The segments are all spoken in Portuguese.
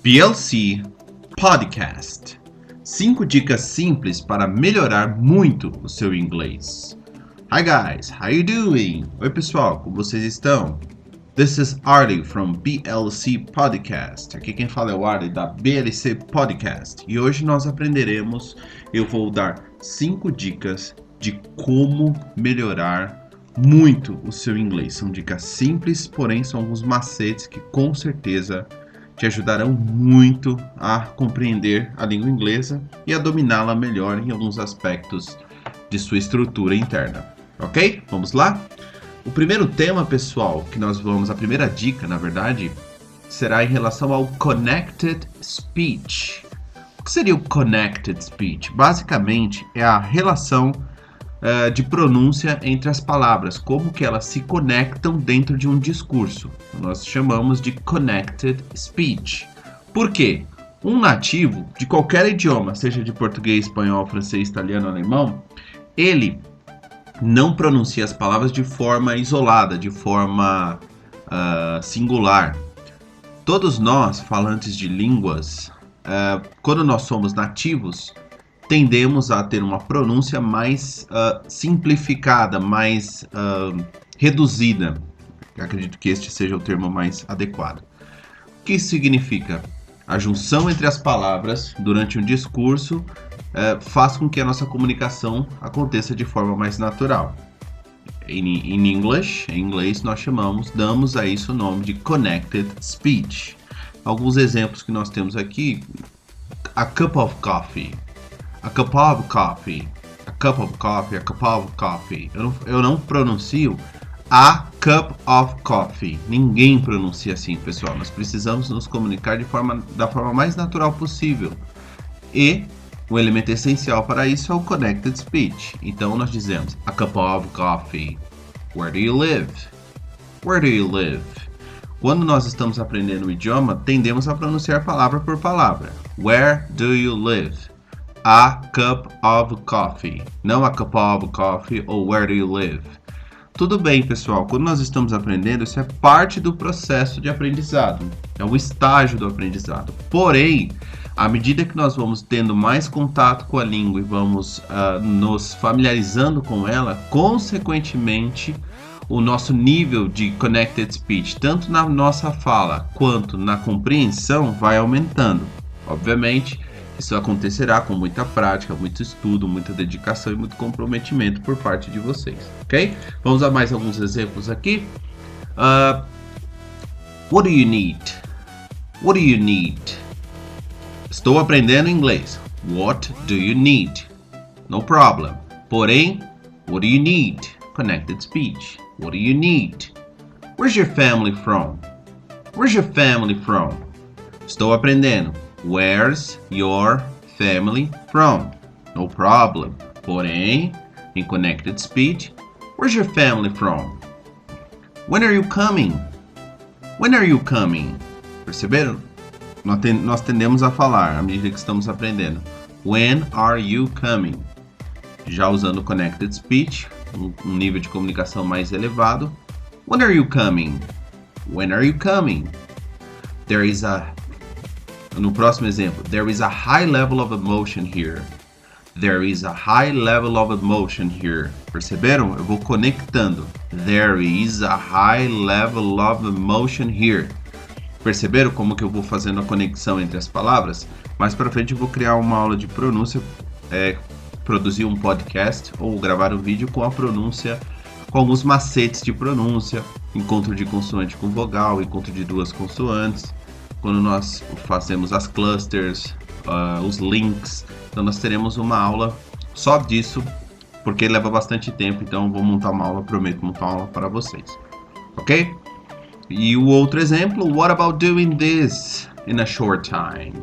BLC Podcast. 5 dicas simples para melhorar muito o seu inglês. Hi guys, how you doing? Oi pessoal, como vocês estão? This is Arlie from BLC Podcast. Aqui quem fala é o Arlie da BLC Podcast. E hoje nós aprenderemos, eu vou dar 5 dicas de como melhorar muito o seu inglês. São dicas simples, porém são alguns macetes que com certeza te ajudarão muito a compreender a língua inglesa e a dominá-la melhor em alguns aspectos de sua estrutura interna. Ok? Vamos lá? O primeiro tema, pessoal, a primeira dica, na verdade, será em relação ao Connected Speech. O que seria o Connected Speech? Basicamente, é a relação de pronúncia entre as palavras, como que elas se conectam dentro de um discurso. Nós chamamos de Connected Speech. Por quê? Um nativo de qualquer idioma, seja de português, espanhol, francês, italiano, alemão, ele não pronuncia as palavras de forma isolada, de forma singular. Todos nós, falantes de línguas, quando nós somos nativos, tendemos a ter uma pronúncia mais simplificada, mais reduzida. Acredito que este seja o termo mais adequado. O que isso significa? A junção entre as palavras durante um discurso faz com que a nossa comunicação aconteça de forma mais natural. Em inglês, nós damos a isso o nome de Connected Speech. Alguns exemplos que nós temos aqui: a cup of coffee. A cup of coffee, a cup of coffee, a cup of coffee. Eu não pronuncio a cup of coffee. Ninguém pronuncia assim, pessoal. Nós precisamos nos comunicar da forma mais natural possível. E o elemento essencial para isso é o Connected Speech. Então nós dizemos a cup of coffee. Where do you live? Where do you live? Quando nós estamos aprendendo o idioma, tendemos a pronunciar palavra por palavra. Where do you live? A cup of coffee, não a cup of coffee ou where do you live. Tudo bem, pessoal, quando nós estamos aprendendo, isso é parte do processo de aprendizado, é o estágio do aprendizado. Porém, à medida que nós vamos tendo mais contato com a língua e vamos nos familiarizando com ela, consequentemente, o nosso nível de Connected Speech, tanto na nossa fala quanto na compreensão, vai aumentando. Obviamente, isso acontecerá com muita prática, muito estudo, muita dedicação e muito comprometimento por parte de vocês, ok? Vamos a mais alguns exemplos aqui. What do you need? What do you need? Estou aprendendo inglês. What do you need? No problem. Porém, what do you need? Connected speech. What do you need? Where's your family from? Where's your family from? Estou aprendendo. Where's your family from? No problem. Porém, em Connected Speech, where's your family from? When are you coming? When are you coming? Perceberam? Nós tendemos a falar, à medida que estamos aprendendo. When are you coming? Já usando Connected Speech, um nível de comunicação mais elevado. When are you coming? When are you coming? No próximo exemplo, there is a high level of emotion here. There is a high level of emotion here. Perceberam? Eu vou conectando. There is a high level of emotion here. Perceberam como que eu vou fazendo a conexão entre as palavras? Mais para frente eu vou criar uma aula de pronúncia, produzir um podcast ou gravar um vídeo com a pronúncia, com alguns macetes de pronúncia, encontro de consoante com vogal, encontro de duas consoantes. Quando nós fazemos as clusters, os links, então nós teremos uma aula só disso, porque leva bastante tempo, então vou montar uma aula, prometo montar uma aula para vocês, ok? E o outro exemplo, what about doing this in a short time?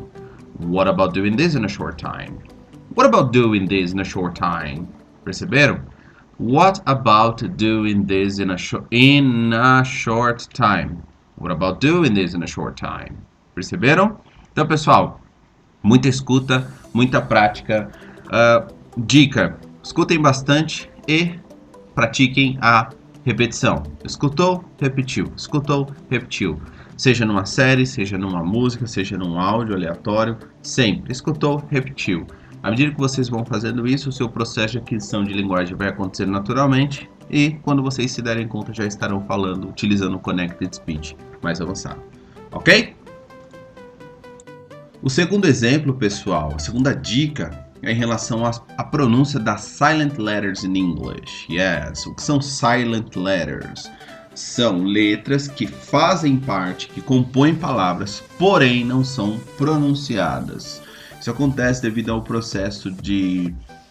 What about doing this in a short time? What about doing this in a short time? Perceberam? What about doing this in a short time? What about doing this in a short time? Perceberam? Então, pessoal, muita escuta, muita prática. Dica, escutem bastante e pratiquem a repetição. Escutou, repetiu. Escutou, repetiu. Seja numa série, seja numa música, seja num áudio aleatório, sempre. Escutou, repetiu. À medida que vocês vão fazendo isso, o seu processo de aquisição de linguagem vai acontecer naturalmente e quando vocês se derem conta já estarão falando, utilizando o Connected Speech mais avançado. Ok? O segundo exemplo, pessoal, a segunda dica é em relação à pronúncia das silent letters in English. Yes, o que são silent letters? São letras que fazem parte, que compõem palavras, porém não são pronunciadas. Isso acontece devido ao processo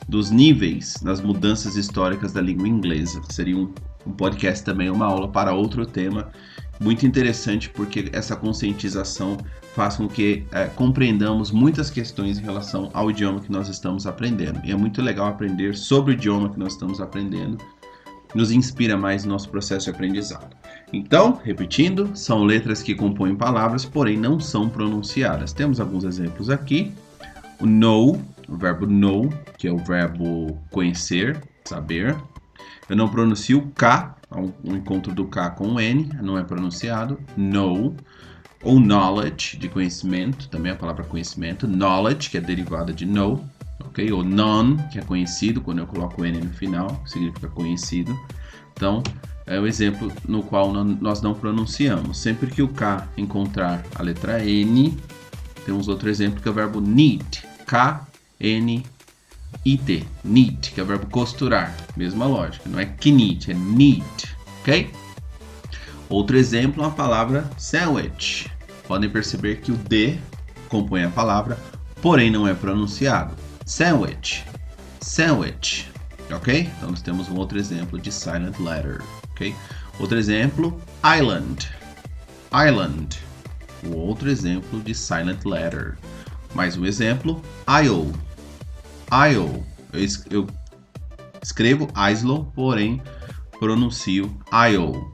dos níveis nas mudanças históricas da língua inglesa. Seria um podcast também, uma aula para outro tema. Muito interessante porque essa conscientização faz com que compreendamos muitas questões em relação ao idioma que nós estamos aprendendo. E é muito legal aprender sobre o idioma que nós estamos aprendendo. Nos inspira mais no nosso processo de aprendizado. Então, repetindo, são letras que compõem palavras, porém não são pronunciadas. Temos alguns exemplos aqui. O know, o verbo know, que é o verbo conhecer, saber. Eu não pronuncio o K, o encontro do K com o N, não é pronunciado. Know. Ou knowledge, de conhecimento, também a palavra conhecimento. Knowledge, que é derivada de know. Okay? Ou none, que é conhecido, quando eu coloco o N no final, significa conhecido. Então, é o exemplo no qual nós não pronunciamos. Sempre que o K encontrar a letra N, temos outro exemplo que é o verbo knit. K-N-I-T. Knit, que é o verbo costurar. Mesma lógica, não é knit, é knit. Ok? Outro exemplo é a palavra sandwich. Podem perceber que o D compõe a palavra, porém não é pronunciado. Sandwich, sandwich, ok? Então nós temos um outro exemplo de silent letter, ok? Outro exemplo, island, island. O outro exemplo de silent letter. Mais um exemplo, aisle, aisle. Eu escrevo aisle, porém pronuncio aisle.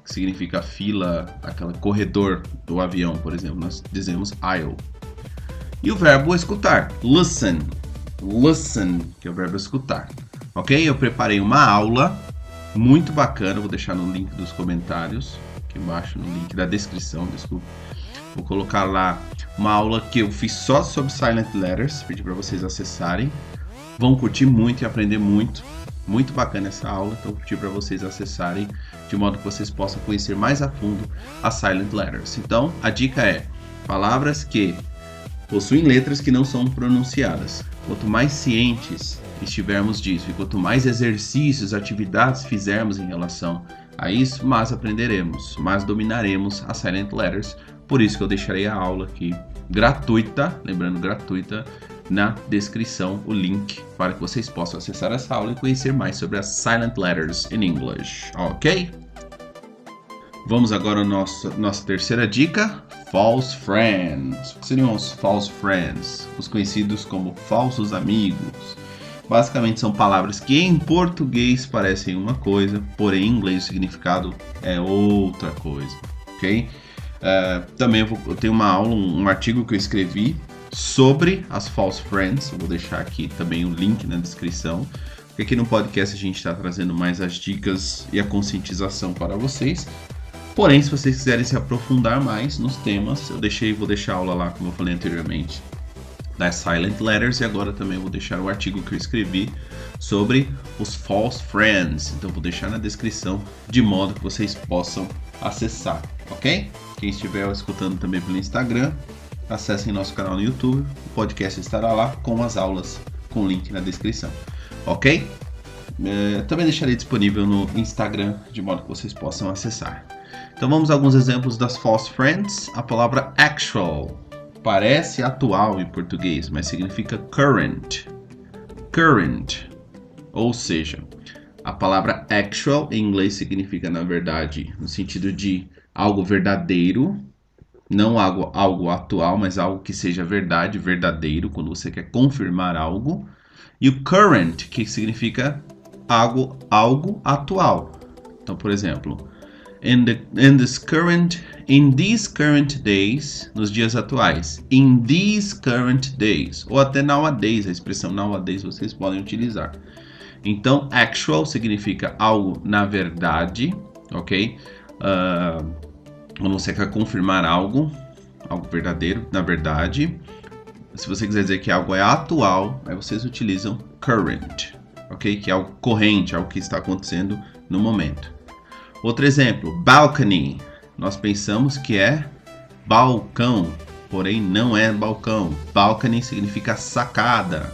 Que significa fila, aquele corredor do avião, por exemplo. Nós dizemos aisle. E o verbo escutar, listen. Listen, que é o verbo escutar. Ok? Eu preparei uma aula muito bacana, vou deixar no link dos comentários, aqui embaixo, no link da descrição, desculpa. Vou colocar lá uma aula que eu fiz só sobre silent letters, pedi para vocês acessarem. Vão curtir muito e aprender muito. Muito bacana essa aula, então vou pedir para vocês acessarem, de modo que vocês possam conhecer mais a fundo as silent letters. Então, a dica é palavras que possuem letras que não são pronunciadas. Quanto mais cientes estivermos disso e quanto mais exercícios, atividades fizermos em relação a isso, mais aprenderemos, mais dominaremos as silent letters. Por isso que eu deixarei a aula aqui gratuita, lembrando gratuita, na descrição, o link para que vocês possam acessar essa aula e conhecer mais sobre as silent letters in English, ok? Vamos agora à nossa terceira dica, false friends. O que seriam os false friends? Os conhecidos como falsos amigos. Basicamente são palavras que em português parecem uma coisa, porém em inglês o significado é outra coisa, ok? Também eu tenho uma aula, um artigo que eu escrevi sobre as false friends. Eu vou deixar aqui também o link na descrição. Porque aqui no podcast a gente está trazendo mais as dicas e a conscientização para vocês. Porém, se vocês quiserem se aprofundar mais nos temas, vou deixar a aula lá, como eu falei anteriormente, das silent letters, e agora também vou deixar o artigo que eu escrevi sobre os false friends. Então vou deixar na descrição de modo que vocês possam acessar, ok? Quem estiver escutando também pelo Instagram, acessem nosso canal no YouTube, o podcast estará lá com as aulas com link na descrição, ok? Também deixarei disponível no Instagram de modo que vocês possam acessar. Então vamos a alguns exemplos das false friends. A palavra actual parece atual em português, mas significa current. Current. Ou seja, a palavra actual em inglês significa, na verdade, no sentido de algo verdadeiro, não algo atual, mas algo que seja verdade, verdadeiro, quando você quer confirmar algo. E o current, que significa algo atual. Então, por exemplo, in these current days, nos dias atuais. In these current days. Ou até nowadays, a expressão nowadays vocês podem utilizar. Então, actual significa algo na verdade, ok? Quando você quer confirmar algo verdadeiro, na verdade. Se você quiser dizer que algo é atual, aí vocês utilizam current, ok? Que é algo corrente, algo que está acontecendo no momento. Outro exemplo, balcony. Nós pensamos que é balcão, porém não é balcão. Balcony significa sacada.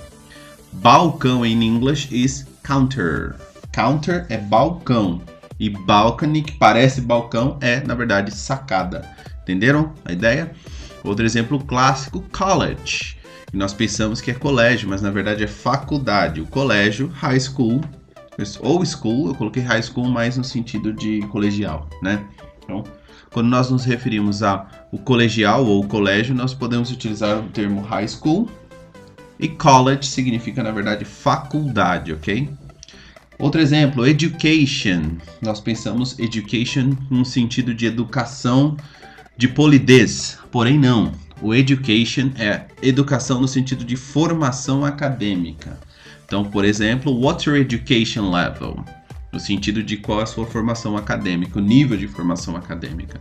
Balcão em inglês is counter. Counter é balcão. E balcony, que parece balcão, é, na verdade, sacada. Entenderam a ideia? Outro exemplo clássico, college. E nós pensamos que é colégio, mas na verdade é faculdade. O colégio, high school, ou school, eu coloquei high school mais no sentido de colegial, né? Então, quando nós nos referimos ao colegial ou colégio, nós podemos utilizar o termo high school. E college significa, na verdade, faculdade, ok? Outro exemplo, education. Nós pensamos education no sentido de educação, de polidez, porém não. O education é educação no sentido de formação acadêmica. Então, por exemplo, what's your education level? No sentido de qual é a sua formação acadêmica, o nível de formação acadêmica.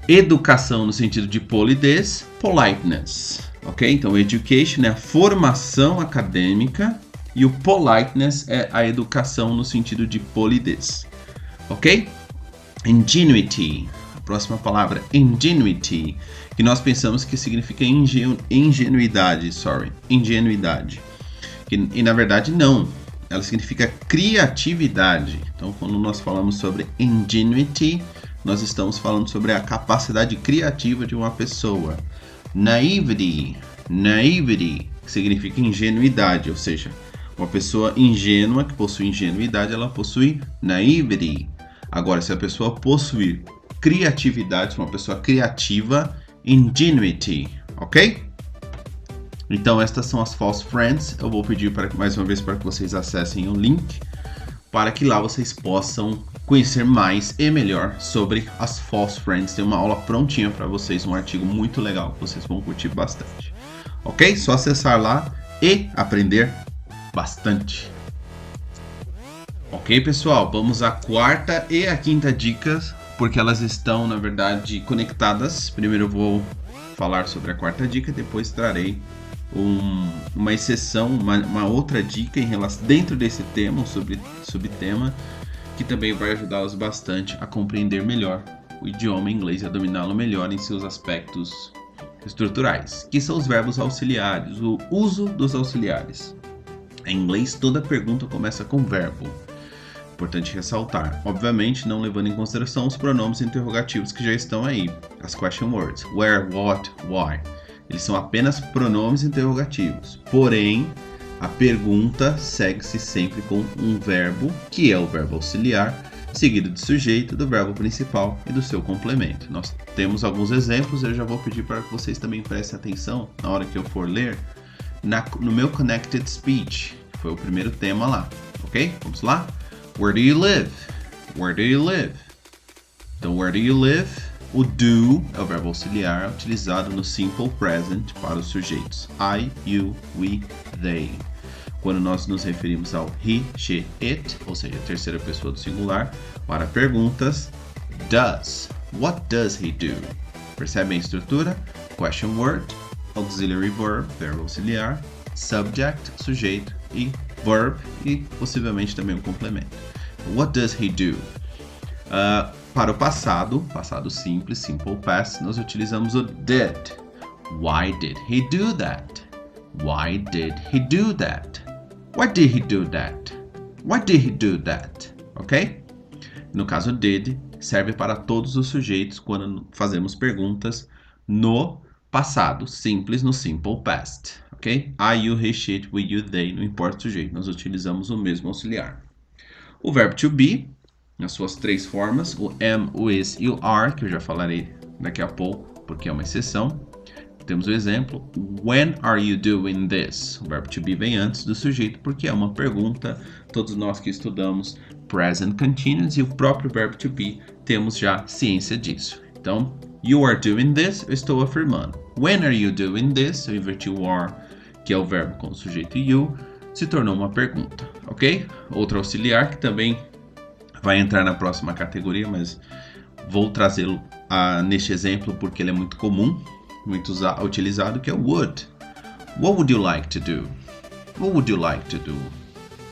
Educação no sentido de polidez, politeness, ok? Então, education é a formação acadêmica e o politeness é a educação no sentido de polidez, ok? Ingenuity, a próxima palavra, ingenuity, que nós pensamos que significa ingenuidade. E na verdade não, ela significa criatividade. Então, quando nós falamos sobre ingenuity, nós estamos falando sobre a capacidade criativa de uma pessoa. Naivety, que significa ingenuidade, ou seja, uma pessoa ingênua que possui ingenuidade, ela possui naivety. Agora, se a pessoa possuir criatividade, se uma pessoa criativa, ingenuity, ok? Então, estas são as false friends. Eu vou pedir mais uma vez para que vocês acessem o link, para que lá vocês possam conhecer mais e melhor sobre as false friends. Tem uma aula prontinha para vocês, um artigo muito legal que vocês vão curtir bastante. Ok? Só acessar lá e aprender bastante. Ok, pessoal? Vamos à quarta e à quinta dicas, porque elas estão, na verdade, conectadas. Primeiro eu vou falar sobre a quarta dica, depois trarei uma exceção, uma outra dica em relação dentro desse tema, subtema, que também vai ajudá-los bastante a compreender melhor o idioma inglês e a dominá-lo melhor em seus aspectos estruturais, que são os verbos auxiliares, o uso dos auxiliares. Em inglês, toda pergunta começa com verbo. Importante ressaltar, obviamente não levando em consideração os pronomes interrogativos que já estão aí, as question words, where, what, why. Eles são apenas pronomes interrogativos, porém a pergunta segue-se sempre com um verbo, que é o verbo auxiliar, seguido do sujeito, do verbo principal e do seu complemento. Nós temos alguns exemplos, eu já vou pedir para que vocês também prestem atenção na hora que eu for ler no meu Connected Speech, que foi o primeiro tema lá, ok? Vamos lá? Where do you live? Where do you live? Então, where do you live? O do é o verbo auxiliar utilizado no simple present para os sujeitos I, you, we, they. Quando nós nos referimos ao he, she, it, ou seja, a terceira pessoa do singular, para perguntas, does. What does he do? Percebem a estrutura? Question word, auxiliary verb, verbo auxiliar, subject, sujeito, e verb, e possivelmente também um complemento. What does he do? Para o passado simples, simple past, nós utilizamos o did. Why did he do that? Why did he do that? Why did he do that? Why did he do that? Ok? No caso did, serve para todos os sujeitos quando fazemos perguntas no passado simples, no simple past. Ok? I, you, he, she, it, we, you, they, não importa o sujeito, nós utilizamos o mesmo auxiliar. O verbo to be, nas suas três formas, o am, o is e o are, que eu já falarei daqui a pouco, porque é uma exceção. Temos o exemplo, when are you doing this? O verbo to be vem antes do sujeito, porque é uma pergunta. Todos nós que estudamos present continuous e o próprio verbo to be, temos já ciência disso. Então, you are doing this, eu estou afirmando. When are you doing this? Eu inverti o are, que é o verbo com o sujeito you, se tornou uma pergunta, ok? Outro auxiliar que também vai entrar na próxima categoria, mas vou trazê-lo neste exemplo porque ele é muito comum, muito utilizado, que é o would. What would you like to do? What would you like to do?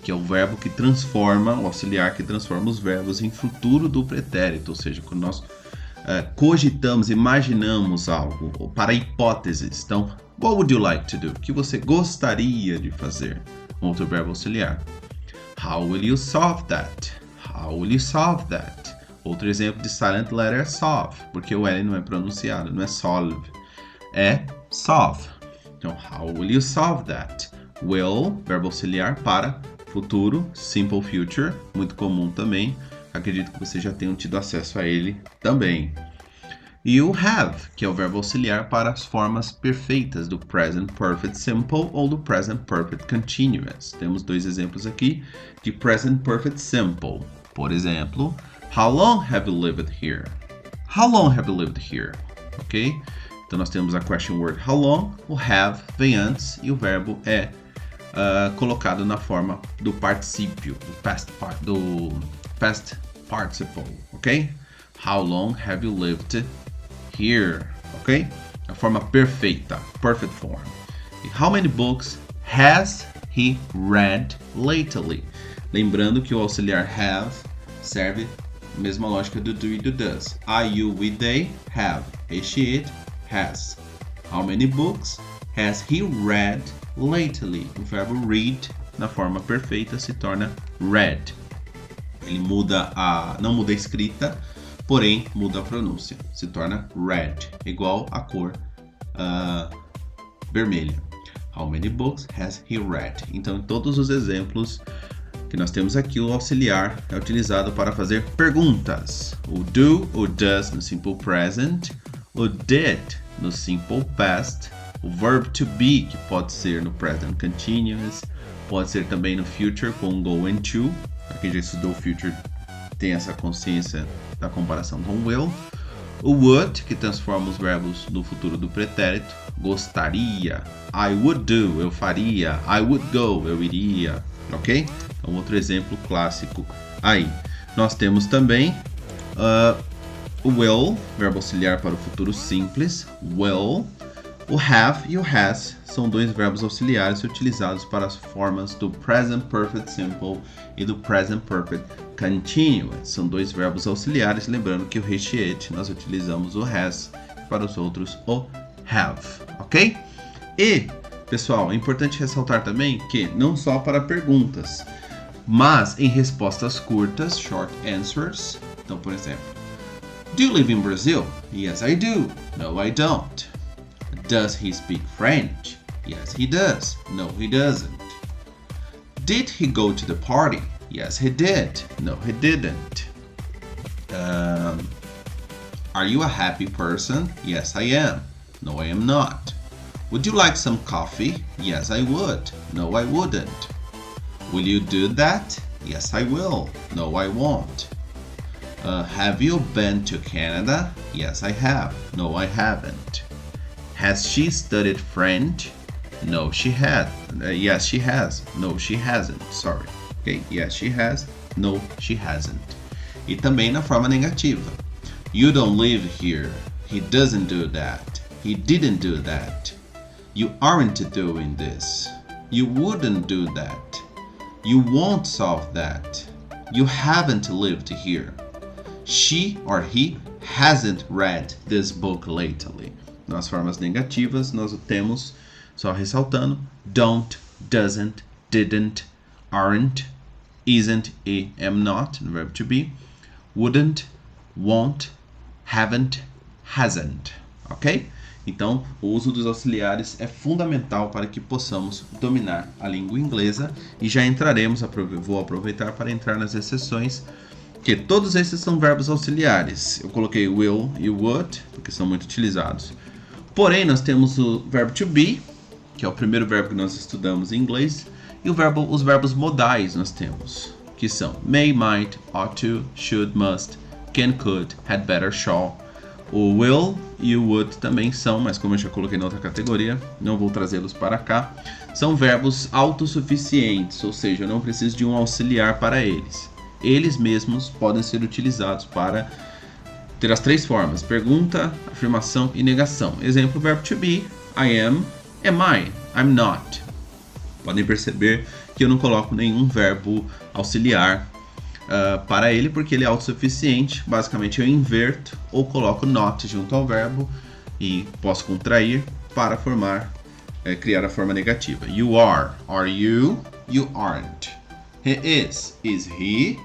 Que é o verbo que transforma, o auxiliar que transforma os verbos em futuro do pretérito, ou seja, quando nós cogitamos, imaginamos algo para hipóteses. Então, what would you like to do? O que você gostaria de fazer? Outro verbo auxiliar. How will you solve that? How will you solve that? Outro exemplo de silent letter é solve, porque o L não é pronunciado, não é solve, é solve. Então, how will you solve that? Will, verbo auxiliar para futuro, simple future, muito comum também. Acredito que vocês já tenham tido acesso a ele também. E o have, que é o verbo auxiliar para as formas perfeitas do present perfect simple ou do present perfect continuous. Temos dois exemplos aqui de present perfect simple. Por exemplo, how long have you lived here? How long have you lived here? Ok? Então nós temos a question word how long, o have vem antes e o verbo é colocado na forma do particípio, do past participle, ok? How long have you lived here? Ok? A forma perfeita, perfect form. E how many books has he read lately? Lembrando que o auxiliar have serve a mesma lógica do do e do does. I, you, we, they have. He, she, it has. How many books has he read lately? O verbo read na forma perfeita se torna read. Ele não muda a escrita, porém muda a pronúncia. Se torna red, igual a cor vermelha. How many books has he read? Então, em todos os exemplos que nós temos aqui, o auxiliar é utilizado para fazer perguntas. O do, o does no simple present, o did no simple past, o verb to be, que pode ser no present continuous, pode ser também no future com going to. Quem já estudou future tem essa consciência da comparação com will. O would, que transforma os verbos no futuro do pretérito. Gostaria. I would do, eu faria. I would go, eu iria. Ok? Então, outro exemplo clássico aí. Nós temos também o will, verbo auxiliar para o futuro simples. Will. O have e o has são dois verbos auxiliares utilizados para as formas do present perfect simple e do present perfect continuous. São dois verbos auxiliares, lembrando que o he, she, it nós utilizamos o has, para os outros o have, ok? E, pessoal, é importante ressaltar também que não só para perguntas, mas em respostas curtas, short answers. Então, por exemplo, do you live in Brazil? Yes, I do. No, I don't. Does he speak French? Yes, he does. No, he doesn't. Did he go to the party? Yes, he did. No, he didn't. Are you a happy person? Yes, I am. No, I am not. Would you like some coffee? Yes, I would. No, I wouldn't. Will you do that? Yes, I will. No, I won't. Have you been to Canada? Yes, I have. No, I haven't. Has she studied French? No, she had. Yes, she has. No, she hasn't. Sorry. Okay? Yes, she has. No, she hasn't. E também na forma negativa. You don't live here. He doesn't do that. He didn't do that. You aren't doing this. You wouldn't do that. You won't solve that. You haven't lived here. She or he hasn't read this book lately. Nas formas negativas, nós temos, só ressaltando, don't, doesn't, didn't, aren't, isn't e am not, no verbo to be, wouldn't, won't, haven't, hasn't, ok? Então, o uso dos auxiliares é fundamental para que possamos dominar a língua inglesa e já entraremos, vou aproveitar para entrar nas exceções, que todos esses são verbos auxiliares. Eu coloquei will e would, porque são muito utilizados. Porém, nós temos o verbo to be, que é o primeiro verbo que nós estudamos em inglês, e os verbos modais nós temos, que são may, might, ought to, should, must, can, could, had better, shall. O will e o would também são, mas como eu já coloquei na outra categoria, não vou trazê-los para cá, são verbos autossuficientes, ou seja, eu não preciso de um auxiliar para eles. Eles mesmos podem ser utilizados para ter as 3 formas: pergunta, afirmação e negação. Exemplo, verbo to be, I am I, I'm not. Podem perceber que eu não coloco nenhum verbo auxiliar para ele, porque ele é autossuficiente. Basicamente eu inverto ou coloco not junto ao verbo e posso contrair para criar a forma negativa. You are you, you aren't. He is he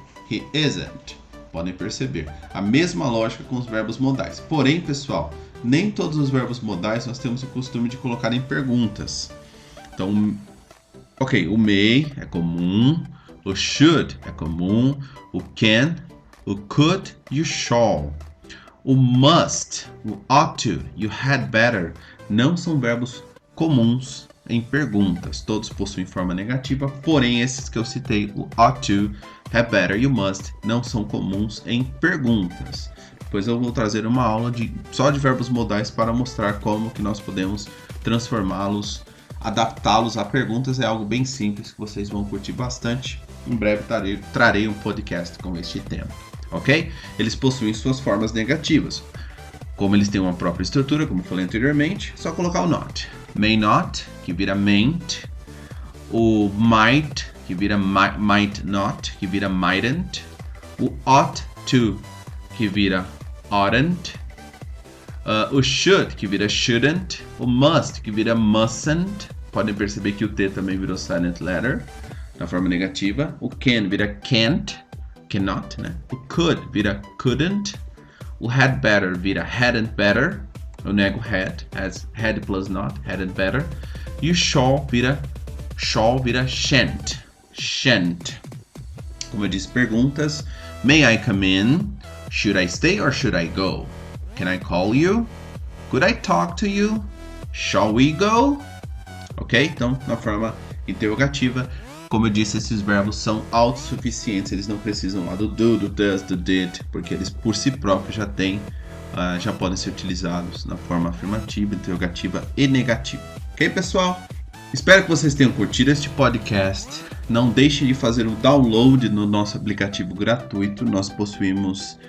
isn't. Podem perceber a mesma lógica com os verbos modais. Porém, pessoal, nem todos os verbos modais nós temos o costume de colocar em perguntas. Então, o may é comum, o should é comum, o can, o could e o shall. O must, o ought to e o had better não são verbos comuns em perguntas. Todos possuem forma negativa, porém esses que eu citei, o ought to, had better e o must, não são comuns em perguntas. Depois eu vou trazer uma aula só de verbos modais para mostrar como que nós podemos transformá-los, adaptá-los a perguntas. É algo bem simples que vocês vão curtir bastante. Em breve trarei um podcast com este tema, ok? Eles possuem suas formas negativas. Como eles têm uma própria estrutura, como eu falei anteriormente, só colocar o not. May not, que vira mayn't. O might, que vira might not, que vira mightn't. O ought to, que vira oughtn't. O should, que vira shouldn't. O must, que vira mustn't. Podem perceber que o T também virou silent letter, na forma negativa. O can vira can't, cannot, né? O could vira couldn't. O had better vira hadn't better. Eu nego had, as had plus not, hadn't better. E o shall vira shan't, shan't. Como eu disse, perguntas. May I come in? Should I stay or should I go? Can I call you? Could I talk to you? Shall we go? Ok? Então, na forma interrogativa, como eu disse, esses verbos são autossuficientes. Eles não precisam lá do do, do does, do did, porque eles por si próprios já podem ser utilizados na forma afirmativa, interrogativa e negativa. Ok, pessoal? Espero que vocês tenham curtido este podcast. Não deixem de fazer o download no nosso aplicativo gratuito. Nós possuímos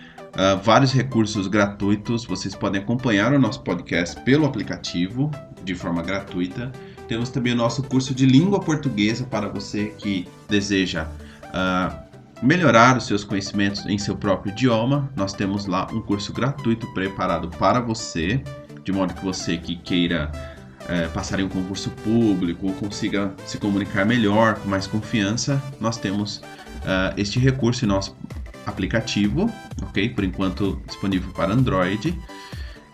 vários recursos gratuitos. Vocês podem acompanhar o nosso podcast pelo aplicativo de forma gratuita. Temos também o nosso curso de língua portuguesa para você que deseja melhorar os seus conhecimentos em seu próprio idioma. Nós temos lá um curso gratuito preparado para você, de modo que você que queira passar em um concurso público ou consiga se comunicar melhor, com mais confiança, nós temos este recurso em nosso aplicativo, ok? Por enquanto disponível para Android.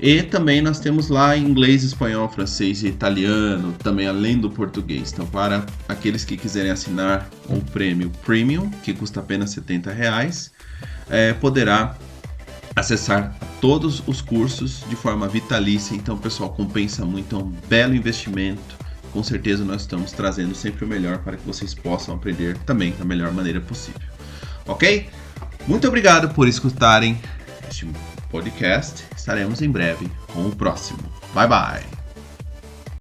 E também nós temos lá inglês, espanhol, francês e italiano, também além do português. Então, para aqueles que quiserem assinar o prêmio Premium, que custa apenas R$70, poderá acessar todos os cursos de forma vitalícia. Então, pessoal, compensa muito, é um belo investimento. Com certeza nós estamos trazendo sempre o melhor para que vocês possam aprender também da melhor maneira possível. Ok? Muito obrigado por escutarem este podcast. Estaremos em breve com o próximo. Bye bye!